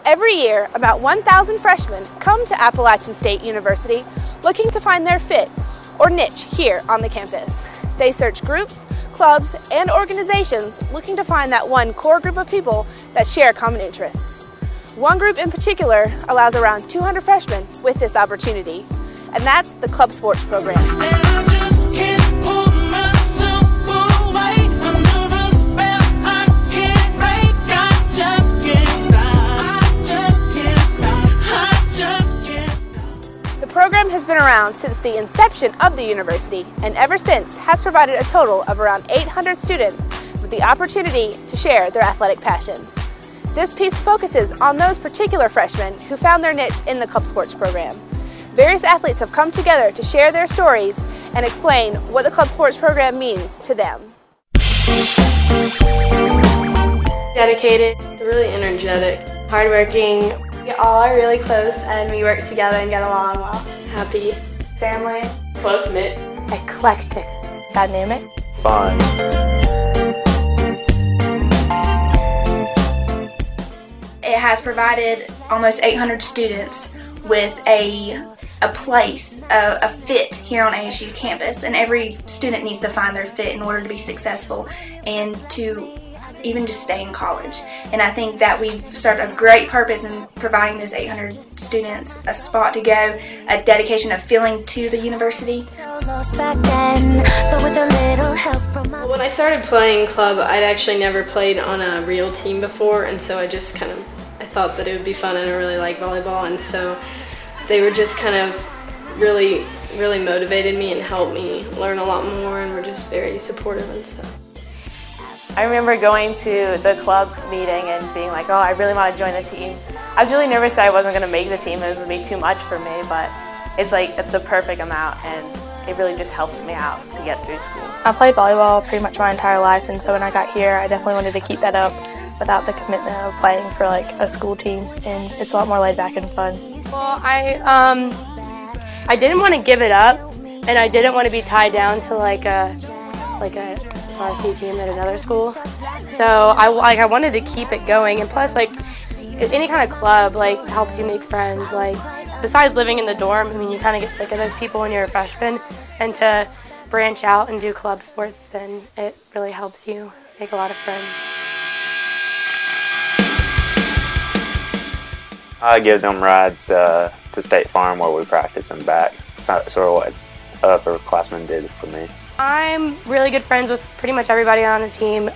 Every year, about 1,000 freshmen come to Appalachian State University looking to find their fit or niche here on the campus. They search groups, clubs, and organizations looking to find that one core group of people that share common interests. One group in particular allows around 200 freshmen with this opportunity, and that's the Club Sports program. The program has been around since the inception of the university, and ever since has provided a total of around 800 students with the opportunity to share their athletic passions. This piece focuses on those particular freshmen who found their niche in the Club Sports program. Various athletes have come together to share their stories and explain what the Club Sports program means to them. Dedicated, really energetic, hardworking. We all are really close and we work together and get along well. Happy. Family. Close-knit. Eclectic. Dynamic. Fun. It has provided almost 800 students with a place, a fit here on ASU campus, and every student needs to find their fit in order to be successful and to even just stay in college. And I think that we've started a great purpose in providing those 800 students a spot to go, a dedication, a feeling to the university. When I started playing club, I'd actually never played on a real team before, and so I thought that it would be fun, and I really like volleyball, and so they were just kind of really motivated me and helped me learn a lot more, and were just very supportive and stuff. I remember going to the club meeting and being like, oh, I really want to join the team. I was really nervous that I wasn't going to make the team. It was going to be too much for me, but it's like the perfect amount, and it really just helps me out to get through school. I played volleyball pretty much my entire life, and so when I got here, I definitely wanted to keep that up without the commitment of playing for like a school team, and it's a lot more laid back and fun. Well, I didn't want to give it up, and I didn't want to be tied down to like a varsity team at another school. So I wanted to keep it going, and plus like any kind of club like helps you make friends. Like besides living in the dorm, I mean, you kind of get sick of those people when you're a freshman, and to branch out and do club sports, then it really helps you make a lot of friends. I give them rides to State Farm where we practice and back. It's sort of what upperclassmen did for me. I'm really good friends with pretty much everybody on the team.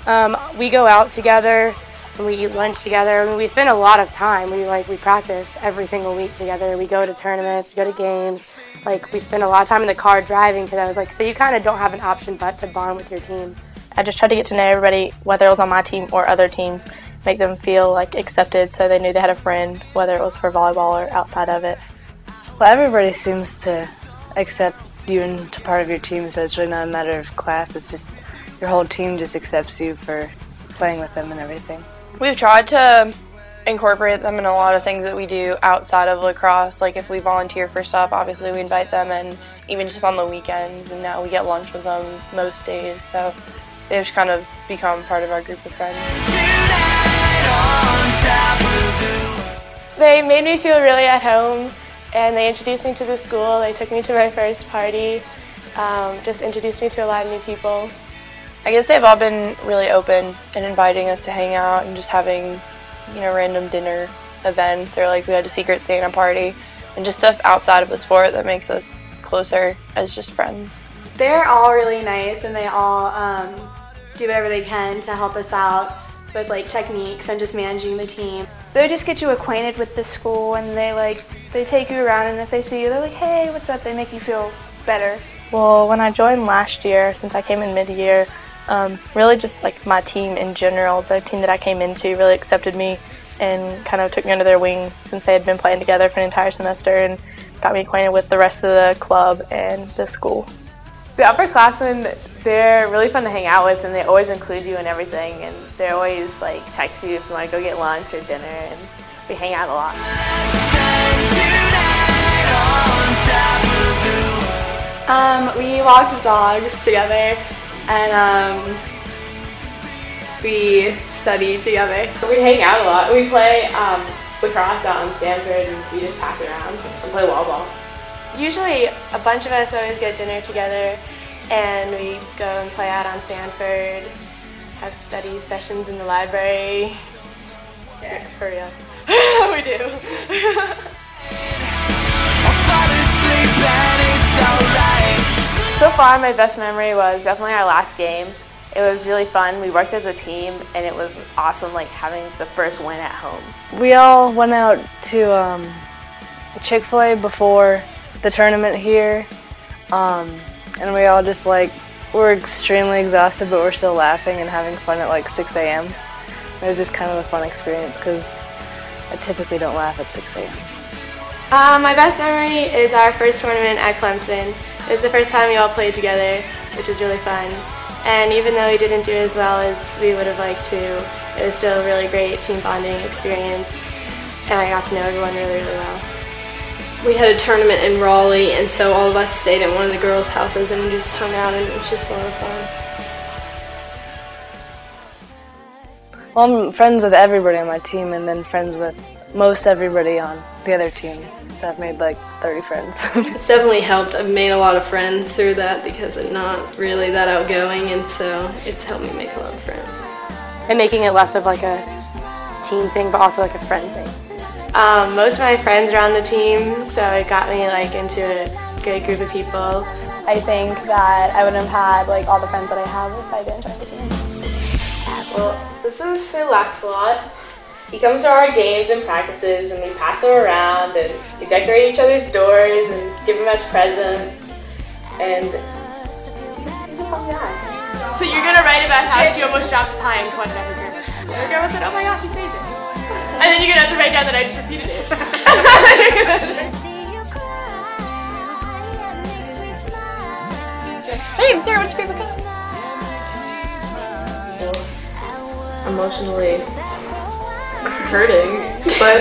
We go out together and we eat lunch together. I mean, we spend a lot of time. We practice every single week together. We go to tournaments, we go to games. Like we spend a lot of time in the car driving to those. Like so, you kind of don't have an option but to bond with your team. I just tried to get to know everybody, whether it was on my team or other teams, make them feel like accepted so they knew they had a friend, whether it was for volleyball or outside of it. Well, everybody seems to accept you into part of your team, so it's really not a matter of class, it's just your whole team just accepts you for playing with them and everything. We've tried to incorporate them in a lot of things that we do outside of lacrosse. Like if we volunteer for stuff, obviously we invite them, and even just on the weekends, and now we get lunch with them most days, so they've just kind of become part of our group of friends. They made me feel really at home, and they introduced me to the school. They took me to my first party, just introduced me to a lot of new people. I guess they've all been really open and inviting us to hang out and just having, random dinner events, or like we had a Secret Santa party, and just stuff outside of the sport that makes us closer as just friends. They're all really nice, and they all do whatever they can to help us out with like techniques and just managing the team. They just get you acquainted with the school, and they take you around, and if they see you, they're like, hey, what's up? They make you feel better. Well, when I joined last year, since I came in mid-year, really just like my team in general, the team that I came into really accepted me and kind of took me under their wing since they had been playing together for an entire semester, and got me acquainted with the rest of the club and the school. The upperclassmen, they're really fun to hang out with, and they always include you in everything, and they always like text you if you want to go get lunch or dinner, and we hang out a lot. We walked dogs together, and we study together. We hang out a lot. We play lacrosse out on Stanford, and we just pass it around and play wall ball. Usually a bunch of us always get dinner together and we go and play out on Stanford, have study sessions in the library. Yeah. For real. We do. So far my best memory was definitely our last game. It was really fun. We worked as a team and it was awesome, like having the first win at home. We all went out to Chick-fil-A before the tournament here, and we all just we're extremely exhausted, but we're still laughing and having fun at like 6 a.m. It was just kind of a fun experience because I typically don't laugh at 6 a.m. My best memory is our first tournament at Clemson. It was the first time we all played together, which was really fun. And even though we didn't do as well as we would have liked to, it was still a really great team bonding experience, and I got to know everyone really, really well. We had a tournament in Raleigh, and so all of us stayed at one of the girls' houses and just hung out, and it was just a lot of fun. Well, I'm friends with everybody on my team and then friends with most everybody on the other teams. So I've made like 30 friends. It's definitely helped. I've made a lot of friends through that because I'm not really that outgoing, and so it's helped me make a lot of friends. And making it less of like a team thing, but also like a friend thing. Most of my friends are on the team, so it got me like into a good group of people. I think that I wouldn't have had like all the friends that I have if I didn't join the team. Well, this is Sir Laxalot. He comes to our games and practices, and we pass him around, and we decorate each other's doors and give him as presents. And he's a fun guy. So you're gonna write about how she almost dropped a pie and caught it after Christmas. And the girl said, "Oh my gosh, he's amazing." And then you're gonna have to write down that I just repeated it. Hey, Sarah, what's your favorite color? Emotionally hurting, but